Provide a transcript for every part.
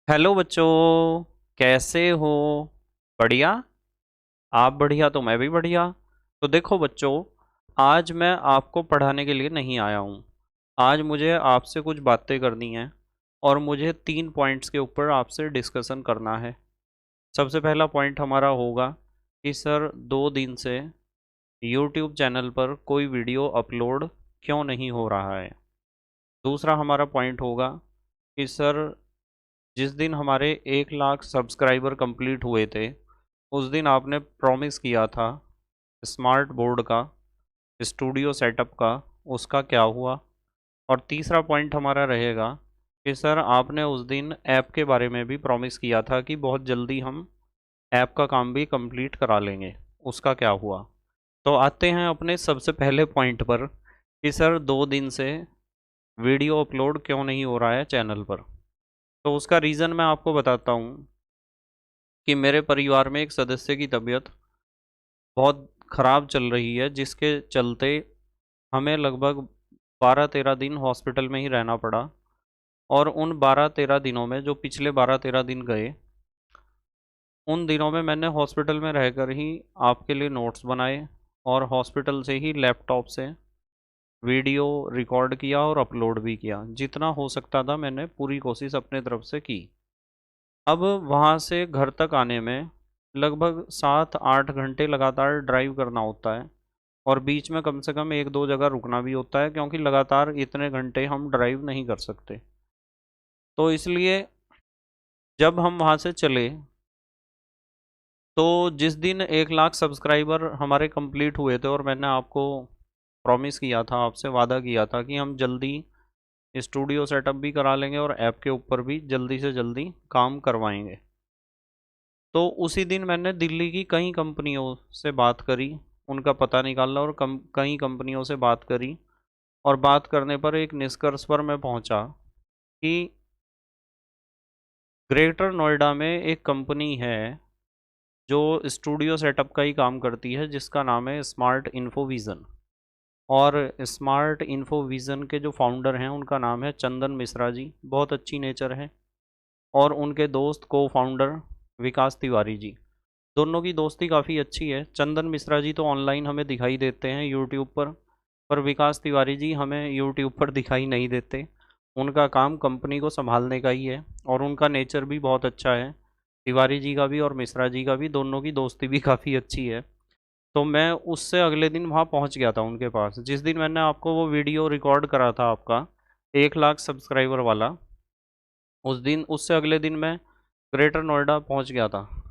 Hello बच्चों, कैसे हो? बढ़िया। आप बढ़िया तो मैं भी बढ़िया। तो देखो बच्चों, आज मैं आपको पढ़ाने के लिए नहीं आया हूँ। आज मुझे आपसे कुछ बातें करनी है और मुझे 3 पॉइंट्स के ऊपर आपसे डिस्कशन करना है। सबसे पहला पॉइंट हमारा होगा कि सर 2 दिन से यूट्यूब चैनल पर कोई वीडियो अपलोड क्यों नहीं हो रहा है। दूसरा हमारा पॉइंट होगा कि सर जिस दिन हमारे 1 लाख सब्सक्राइबर कंप्लीट हुए थे उस दिन आपने प्रॉमिस किया था स्मार्ट बोर्ड का, स्टूडियो सेटअप का, उसका क्या हुआ। और तीसरा पॉइंट हमारा रहेगा कि सर आपने उस दिन ऐप के बारे में भी प्रॉमिस किया था कि बहुत जल्दी हम ऐप का काम भी कंप्लीट करा लेंगे, उसका क्या हुआ। तो आते हैं अपने सबसे पहले पॉइंट पर कि सर 2 दिन से वीडियो अपलोड क्यों नहीं हो रहा है चैनल पर। तो उसका रीज़न मैं आपको बताता हूँ कि मेरे परिवार में एक सदस्य की तबीयत बहुत ख़राब चल रही है, जिसके चलते हमें लगभग 12-13 दिन हॉस्पिटल में ही रहना पड़ा। और उन 12-13 दिनों में जो पिछले 12-13 दिन गए, उन दिनों में मैंने हॉस्पिटल में रहकर ही आपके लिए नोट्स बनाए और हॉस्पिटल से ही लैपटॉप से वीडियो रिकॉर्ड किया और अपलोड भी किया। जितना हो सकता था मैंने पूरी कोशिश अपने तरफ से की। अब वहाँ से घर तक आने में लगभग 7-8 घंटे लगातार ड्राइव करना होता है और बीच में कम से कम 1-2 जगह रुकना भी होता है, क्योंकि लगातार इतने घंटे हम ड्राइव नहीं कर सकते। तो इसलिए जब हम वहाँ से चले, तो जिस दिन 1 लाख सब्सक्राइबर हमारे कंप्लीट हुए थे और मैंने आपको प्रॉमिस किया था, आपसे वादा किया था कि हम जल्दी स्टूडियो सेटअप भी करा लेंगे और ऐप के ऊपर भी जल्दी से जल्दी काम करवाएंगे। तो उसी दिन मैंने दिल्ली की कई कंपनियों से बात करी, उनका पता निकाला और कई कंपनियों से बात करी। और बात करने पर एक निष्कर्ष पर मैं पहुंचा कि ग्रेटर नोएडा में एक कंपनी है जो स्टूडियो सेटअप का ही काम करती है, जिसका नाम है स्मार्ट इन्फोविज़न। और स्मार्ट इन्फोविज़न के जो फाउंडर हैं उनका नाम है चंदन मिश्रा जी, बहुत अच्छी नेचर है। और उनके दोस्त को फाउंडर विकास तिवारी जी, दोनों की दोस्ती काफ़ी अच्छी है। चंदन मिश्रा जी तो ऑनलाइन हमें दिखाई देते हैं यूट्यूब पर विकास तिवारी जी हमें यूट्यूब पर दिखाई नहीं देते। उनका काम कंपनी को संभालने का ही है और उनका नेचर भी बहुत अच्छा है। तिवारी जी का भी और मिश्रा जी का भी, दोनों की दोस्ती भी काफ़ी अच्छी है। तो मैं उससे अगले दिन वहाँ पहुँच गया था उनके पास, जिस दिन मैंने आपको वो वीडियो रिकॉर्ड करा था आपका 1 लाख सब्सक्राइबर वाला। उस दिन, उससे अगले दिन मैं ग्रेटर नोएडा पहुँच गया था।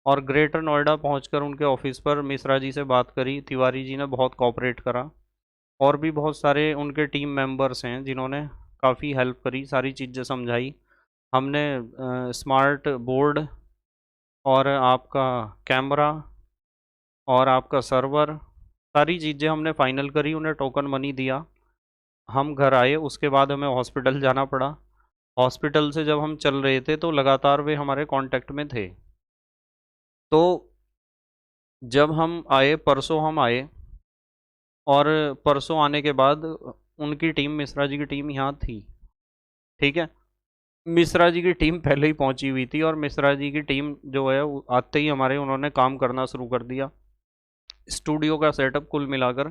और ग्रेटर नोएडा पहुंचकर उनके ऑफिस पर मिश्रा जी से बात करी। तिवारी जी ने बहुत कोऑपरेट करा और भी बहुत सारे उनके टीम मेंबर्स हैं जिन्होंने काफ़ी हेल्प करी, सारी चीज़ें समझाई। हमने स्मार्ट बोर्ड और आपका कैमरा और आपका सर्वर, सारी चीज़ें हमने फाइनल करी, उन्हें टोकन मनी दिया। हम घर आए, उसके बाद हमें हॉस्पिटल जाना पड़ा। हॉस्पिटल से जब हम चल रहे थे तो लगातार वे हमारे कांटेक्ट में थे। तो जब हम आए, परसों हम आए और परसों आने के बाद उनकी टीम, मिश्रा जी की टीम यहाँ थी। ठीक है, मिश्रा जी की टीम पहले ही पहुंची हुई थी और मिश्रा जी की टीम जो है आते ही हमारे उन्होंने काम करना शुरू कर दिया। स्टूडियो का सेटअप कुल मिलाकर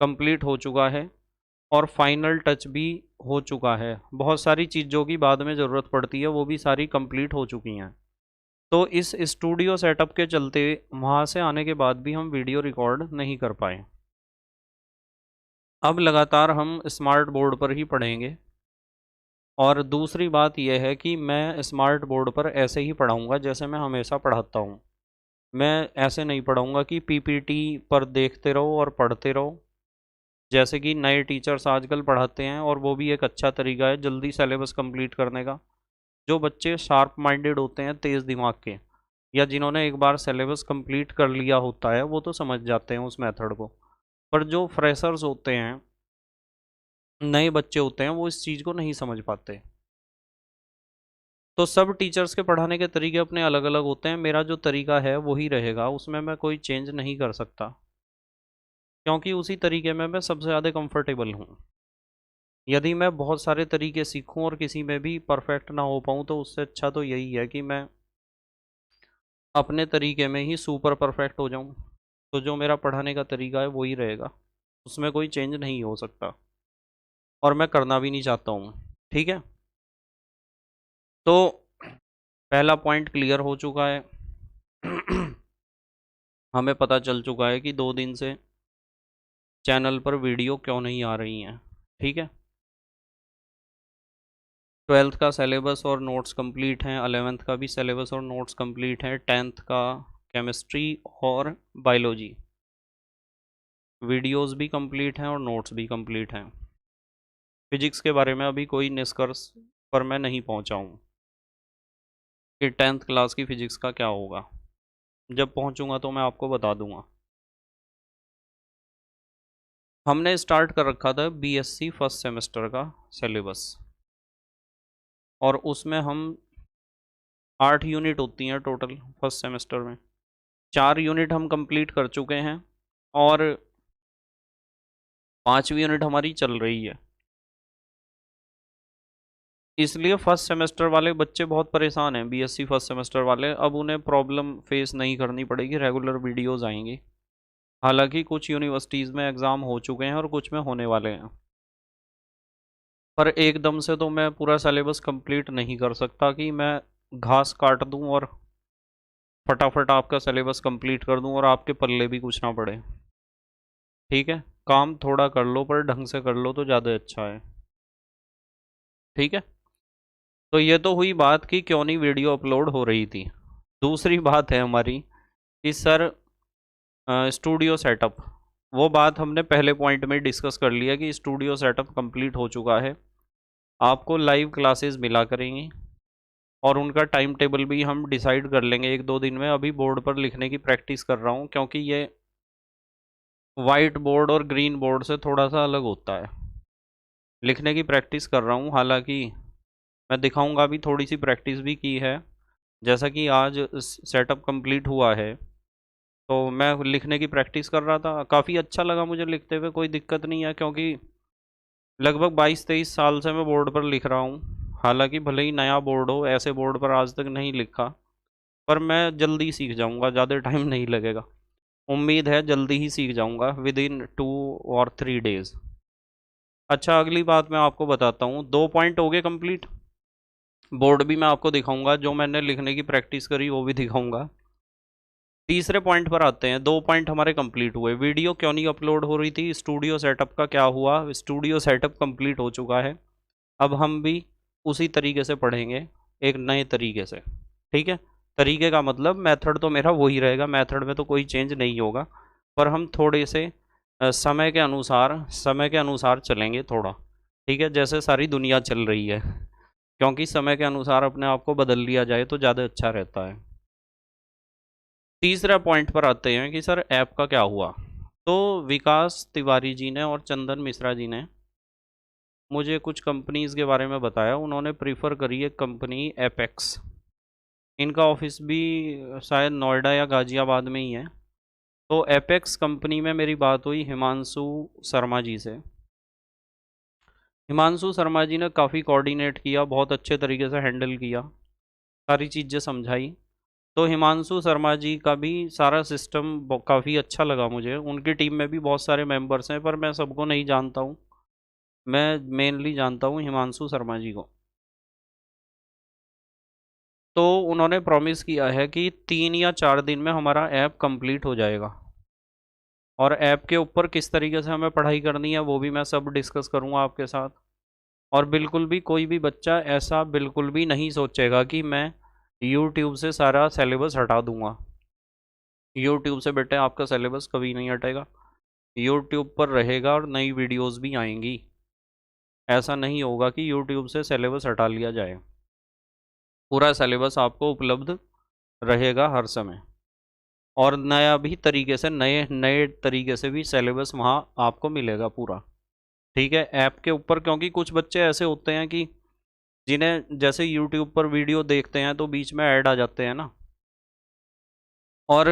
कंप्लीट हो चुका है और फाइनल टच भी हो चुका है। बहुत सारी चीज़ों की बाद में ज़रूरत पड़ती है, वो भी सारी कंप्लीट हो चुकी हैं। तो इस स्टूडियो सेटअप के चलते वहाँ से आने के बाद भी हम वीडियो रिकॉर्ड नहीं कर पाए। अब लगातार हम स्मार्ट बोर्ड पर ही पढ़ेंगे। और दूसरी बात यह है कि मैं स्मार्ट बोर्ड पर ऐसे ही पढ़ाऊँगा जैसे मैं हमेशा पढ़ाता हूँ। मैं ऐसे नहीं पढ़ाऊँगा कि पीपीटी पर देखते रहो और पढ़ते रहो, जैसे कि नए टीचर्स आजकल पढ़ाते हैं, और वो भी एक अच्छा तरीका है जल्दी सिलेबस कंप्लीट करने का। जो बच्चे शार्प माइंडेड होते हैं, तेज़ दिमाग के, या जिन्होंने एक बार सिलेबस कंप्लीट कर लिया होता है, वो तो समझ जाते हैं उस मेथड को। पर जो फ्रेशर्स होते हैं, नए बच्चे होते हैं, वो इस चीज़ को नहीं समझ पाते। तो सब टीचर्स के पढ़ाने के तरीके अपने अलग अलग होते हैं। मेरा जो तरीका है वही रहेगा, उसमें मैं कोई चेंज नहीं कर सकता, क्योंकि उसी तरीके में मैं सबसे ज़्यादा कंफर्टेबल हूँ। यदि मैं बहुत सारे तरीके सीखूं और किसी में भी परफेक्ट ना हो पाऊं तो उससे अच्छा तो यही है कि मैं अपने तरीके में ही सुपर परफेक्ट हो जाऊं। तो जो मेरा पढ़ाने का तरीका है वही रहेगा, उसमें कोई चेंज नहीं हो सकता और मैं करना भी नहीं चाहता हूँ। ठीक है, तो पहला पॉइंट क्लियर हो चुका है। हमें पता चल चुका है कि 2 दिन से चैनल पर वीडियो क्यों नहीं आ रही हैं। ठीक है, 12th का सिलेबस और नोट्स कंप्लीट हैं, 11th का भी सिलेबस और नोट्स कंप्लीट हैं, 10th का केमिस्ट्री और बायोलॉजी वीडियोस भी कंप्लीट हैं और नोट्स भी कंप्लीट हैं। फिजिक्स के बारे में अभी कोई निष्कर्ष पर मैं नहीं पहुंचा हूं कि 10th क्लास की फिजिक्स का क्या होगा। जब पहुंचूंगा तो मैं आपको बता दूंगा। हमने स्टार्ट कर रखा था बीएससी फर्स्ट सेमेस्टर का सिलेबस, और उसमें हम 8 यूनिट होती हैं टोटल फर्स्ट सेमेस्टर में। 4 यूनिट हम कंप्लीट कर चुके हैं और 5वीं यूनिट हमारी चल रही है। इसलिए फर्स्ट सेमेस्टर वाले बच्चे बहुत परेशान हैं, बीएससी फर्स्ट सेमेस्टर वाले। अब उन्हें प्रॉब्लम फेस नहीं करनी पड़ेगी, रेगुलर वीडियोस आएंगी। हालांकि कुछ यूनिवर्सिटीज़ में एग्ज़ाम हो चुके हैं और कुछ में होने वाले हैं, पर एकदम से तो मैं पूरा सिलेबस कंप्लीट नहीं कर सकता कि मैं घास काट दूं और फटाफट आपका सिलेबस कंप्लीट कर दूं और आपके पल्ले भी कुछ ना पड़े। ठीक है, काम थोड़ा कर लो पर ढंग से कर लो तो ज़्यादा अच्छा है। ठीक है, तो ये तो हुई बात कि क्यों नहीं वीडियो अपलोड हो रही थी। दूसरी बात है हमारी कि सर स्टूडियो सेटअप, वो बात हमने पहले पॉइंट में डिस्कस कर लिया कि स्टूडियो सेटअप कंप्लीट हो चुका है। आपको लाइव क्लासेस मिला करेंगी और उनका टाइम टेबल भी हम डिसाइड कर लेंगे 1-2 दिन में। अभी बोर्ड पर लिखने की प्रैक्टिस कर रहा हूँ क्योंकि ये वाइट बोर्ड और ग्रीन बोर्ड से थोड़ा सा अलग होता है। लिखने की प्रैक्टिस कर रहा हूँ, हालांकि मैं दिखाऊंगा भी, थोड़ी सी प्रैक्टिस भी की है। जैसा कि आज सेटअप कंप्लीट हुआ है तो मैं लिखने की प्रैक्टिस कर रहा था, काफ़ी अच्छा लगा मुझे लिखते हुए, कोई दिक्कत नहीं है क्योंकि लगभग 22-23 साल से मैं बोर्ड पर लिख रहा हूँ। हालांकि भले ही नया बोर्ड हो, ऐसे बोर्ड पर आज तक नहीं लिखा, पर मैं जल्दी सीख जाऊँगा, ज़्यादा टाइम नहीं लगेगा। उम्मीद है जल्दी ही सीख जाऊँगा, विद इन 2 और 3 डेज़। अच्छा, अगली बात मैं आपको बताता हूँ। 2 पॉइंट हो गए कंप्लीट, बोर्ड भी मैं आपको दिखाऊंगा, जो मैंने लिखने की प्रैक्टिस करी वो भी दिखाऊंगा। तीसरे पॉइंट पर आते हैं। 2 पॉइंट हमारे कंप्लीट हुए, वीडियो क्यों नहीं अपलोड हो रही थी, स्टूडियो सेटअप का क्या हुआ। स्टूडियो सेटअप कंप्लीट हो चुका है, अब हम भी उसी तरीके से पढ़ेंगे, एक नए तरीके से। ठीक है, तरीके का मतलब मेथड तो मेरा वही रहेगा, मेथड में तो कोई चेंज नहीं होगा, पर हम थोड़े से समय के अनुसार चलेंगे थोड़ा। ठीक है, जैसे सारी दुनिया चल रही है, क्योंकि समय के अनुसार अपने आप को बदल लिया जाए तो ज़्यादा अच्छा रहता है। तीसरा पॉइंट पर आते हैं कि सर ऐप का क्या हुआ। तो विकास तिवारी जी ने और चंदन मिश्रा जी ने मुझे कुछ कंपनीज़ के बारे में बताया। उन्होंने प्रीफर करी एक कंपनी एपेक्स, इनका ऑफिस भी शायद नोएडा या गाज़ियाबाद में ही है। तो एपेक्स कंपनी में मेरी बात हुई हिमांशु शर्मा जी से। हिमांशु शर्मा जी ने काफ़ी कोऑर्डिनेट किया, बहुत अच्छे तरीके से हैंडल किया, सारी चीज़ें समझाई। तो हिमांशु शर्मा जी का भी सारा सिस्टम काफ़ी अच्छा लगा मुझे। उनकी टीम में भी बहुत सारे मेंबर्स हैं पर मैं सबको नहीं जानता हूँ, मैं मेनली जानता हूँ हिमांशु शर्मा जी को। तो उन्होंने प्रॉमिस किया है कि 3 या 4 दिन में हमारा ऐप कंप्लीट हो जाएगा, और ऐप के ऊपर किस तरीके से हमें पढ़ाई करनी है वो भी मैं सब डिस्कस करूँगा आपके साथ। और बिल्कुल भी कोई भी बच्चा ऐसा बिल्कुल भी नहीं सोचेगा कि मैं यूट्यूब से सारा सिलेबस हटा दूंगा। यूट्यूब से बेटे आपका सिलेबस कभी नहीं हटेगा, यूट्यूब पर रहेगा और नई वीडियोस भी आएंगी। ऐसा नहीं होगा कि यूट्यूब से सिलेबस हटा लिया जाए, पूरा सिलेबस आपको उपलब्ध रहेगा हर समय, और नया भी तरीके से, नए नए तरीके से भी सिलेबस वहाँ आपको मिलेगा पूरा। ठीक है, ऐप के ऊपर, क्योंकि कुछ बच्चे ऐसे होते हैं कि जिन्हें जैसे यूट्यूब पर वीडियो देखते हैं तो बीच में ऐड आ जाते हैं ना, और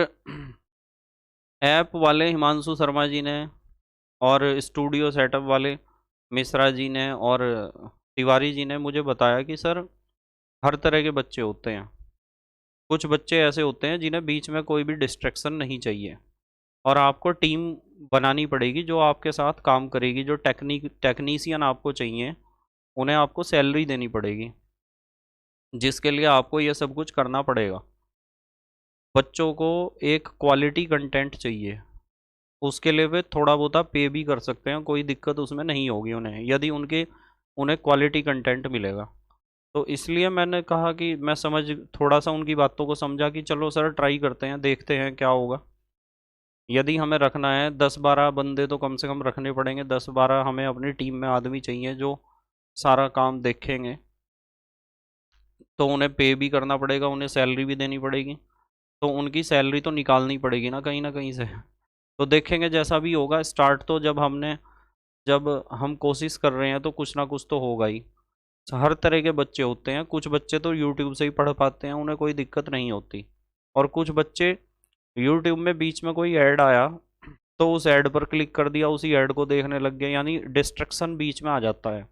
ऐप वाले हिमांशु शर्मा जी ने और स्टूडियो सेटअप वाले मिश्रा जी ने और तिवारी जी ने मुझे बताया कि सर हर तरह के बच्चे होते हैं। कुछ बच्चे ऐसे होते हैं जिन्हें बीच में कोई भी डिस्ट्रैक्शन नहीं चाहिए, और आपको टीम बनानी पड़ेगी जो आपके साथ काम करेगी। जो टेक्नीशियन आपको चाहिए, उन्हें आपको सैलरी देनी पड़ेगी, जिसके लिए आपको ये सब कुछ करना पड़ेगा। बच्चों को एक क्वालिटी कंटेंट चाहिए, उसके लिए वे थोड़ा बहुत पे भी कर सकते हैं, कोई दिक्कत उसमें नहीं होगी उन्हें, यदि उन्हें क्वालिटी कंटेंट मिलेगा। तो इसलिए मैंने कहा कि मैं थोड़ा सा उनकी बातों को समझा कि चलो सर ट्राई करते हैं, देखते हैं क्या होगा। यदि हमें रखना है 10-12 बंदे तो कम से कम रखने पड़ेंगे, 10-12 हमें अपनी टीम में आदमी चाहिए जो सारा काम देखेंगे। तो उन्हें पे भी करना पड़ेगा, उन्हें सैलरी भी देनी पड़ेगी, तो उनकी सैलरी तो निकालनी पड़ेगी ना कहीं से। तो देखेंगे जैसा भी होगा। स्टार्ट तो जब हम कोशिश कर रहे हैं तो कुछ ना कुछ तो होगा ही। हर तरह के बच्चे होते हैं, कुछ बच्चे तो यूट्यूब से ही पढ़ पाते हैं, उन्हें कोई दिक्कत नहीं होती। और कुछ बच्चे यूट्यूब में बीच में कोई ऐड आया तो उस ऐड पर क्लिक कर दिया, उसी ऐड को देखने लग गए, यानी डिस्ट्रक्शन बीच में आ जाता है,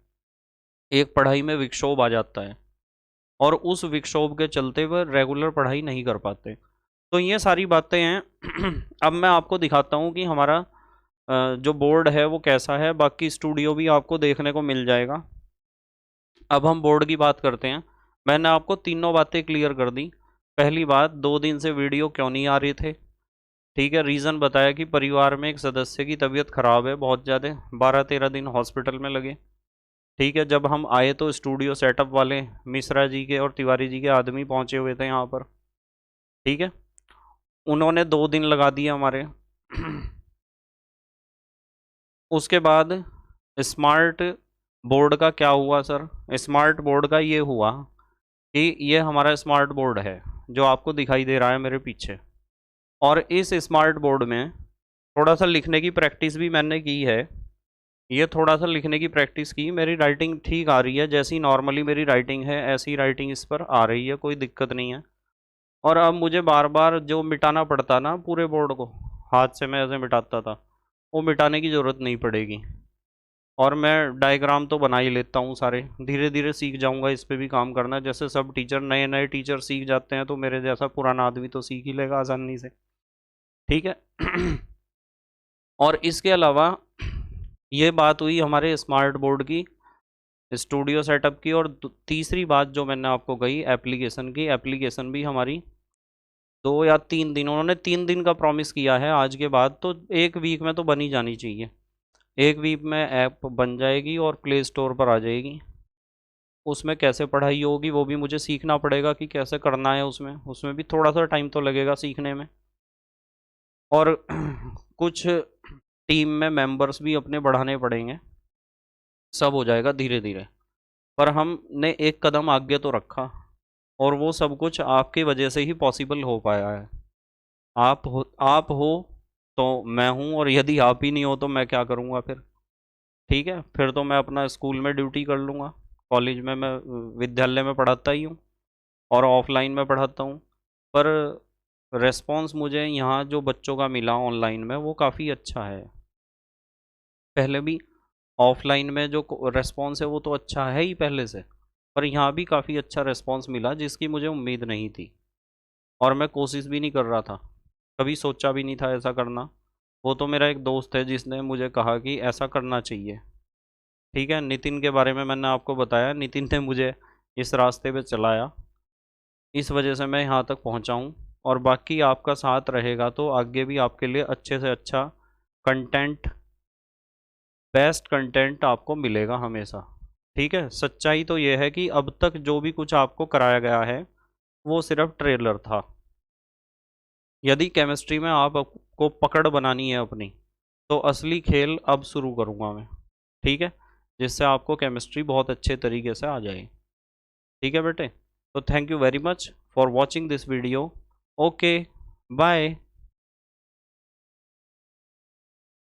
एक पढ़ाई में विक्षोभ आ जाता है, और उस विक्षोभ के चलते वह रेगुलर पढ़ाई नहीं कर पाते। तो ये सारी बातें हैं। अब मैं आपको दिखाता हूँ कि हमारा जो बोर्ड है वो कैसा है, बाकी स्टूडियो भी आपको देखने को मिल जाएगा। अब हम बोर्ड की बात करते हैं। मैंने आपको तीनों बातें क्लियर कर दी। पहली बात, 2 दिन से वीडियो क्यों नहीं आ रही थे, ठीक है। रीज़न बताया कि परिवार में एक सदस्य की तबीयत खराब है बहुत ज़्यादा, 12-13 दिन हॉस्पिटल में लगे, ठीक है। जब हम आए तो स्टूडियो सेटअप वाले मिश्रा जी के और तिवारी जी के आदमी पहुंचे हुए थे यहाँ पर, ठीक है। उन्होंने 2 दिन लगा दिए हमारे। उसके बाद स्मार्ट बोर्ड का क्या हुआ सर? स्मार्ट बोर्ड का ये हुआ कि ये हमारा स्मार्ट बोर्ड है जो आपको दिखाई दे रहा है मेरे पीछे, और इस स्मार्ट बोर्ड में थोड़ा सा लिखने की प्रैक्टिस भी मैंने की है। ये थोड़ा सा लिखने की प्रैक्टिस की, मेरी राइटिंग ठीक आ रही है, जैसी नॉर्मली मेरी राइटिंग है ऐसी राइटिंग इस पर आ रही है, कोई दिक्कत नहीं है। और अब मुझे बार बार जो मिटाना पड़ता ना पूरे बोर्ड को, हाथ से मैं ऐसे मिटाता था, वो मिटाने की ज़रूरत नहीं पड़ेगी। और मैं डायग्राम तो बना ही लेता हूँ सारे, धीरे धीरे सीख जाऊँगा इस पे भी काम करना। जैसे सब टीचर, नए नए टीचर सीख जाते हैं, तो मेरे जैसा पुराना आदमी तो सीख ही लेगा आसानी से, ठीक है। और इसके अलावा ये बात हुई हमारे स्मार्ट बोर्ड की, स्टूडियो सेटअप की। और तीसरी बात जो मैंने आपको कही एप्लीकेशन की, एप्लीकेशन भी हमारी 2 या 3 दिन, उन्होंने 3 दिन का प्रॉमिस किया है। आज के बाद तो 1 वीक में तो बन ही जानी चाहिए, 1 वीक में ऐप बन जाएगी और प्ले स्टोर पर आ जाएगी। उसमें कैसे पढ़ाई होगी वो भी मुझे सीखना पड़ेगा कि कैसे करना है, उसमें उसमें भी थोड़ा सा टाइम तो लगेगा सीखने में। और कुछ टीम में मेंबर्स भी अपने बढ़ाने पड़ेंगे, सब हो जाएगा धीरे धीरे। पर हमने एक कदम आगे तो रखा, और वो सब कुछ आपकी वजह से ही पॉसिबल हो पाया है। आप हो तो मैं हूँ, और यदि आप ही नहीं हो तो मैं क्या करूँगा फिर, ठीक है। फिर तो मैं अपना स्कूल में ड्यूटी कर लूँगा, कॉलेज में मैं विद्यालय में पढ़ाता ही हूँ, और ऑफलाइन में पढ़ाता हूँ। पर रेस्पॉन्स मुझे यहाँ जो बच्चों का मिला ऑनलाइन में वो काफ़ी अच्छा है। पहले भी ऑफलाइन में जो रेस्पॉन्स है वो तो अच्छा है ही पहले से, पर यहाँ भी काफ़ी अच्छा रेस्पॉन्स मिला जिसकी मुझे उम्मीद नहीं थी, और मैं कोशिश भी नहीं कर रहा था, कभी सोचा भी नहीं था ऐसा करना। वो तो मेरा एक दोस्त है जिसने मुझे कहा कि ऐसा करना चाहिए, ठीक है। नितिन के बारे में मैंने आपको बताया, नितिन ने मुझे इस रास्ते पे चलाया, इस वजह से मैं यहाँ तक पहुँचा हूँ। और बाकी आपका साथ रहेगा तो आगे भी आपके लिए अच्छे से अच्छा कंटेंट, बेस्ट कंटेंट आपको मिलेगा हमेशा, ठीक है। सच्चाई तो ये है कि अब तक जो भी कुछ आपको कराया गया है वो सिर्फ ट्रेलर था। यदि केमिस्ट्री में आपको पकड़ बनानी है अपनी, तो असली खेल अब शुरू करूँगा मैं, ठीक है, जिससे आपको केमिस्ट्री बहुत अच्छे तरीके से आ जाए, ठीक है बेटे। तो thank you very much for watching this video. Okay, bye.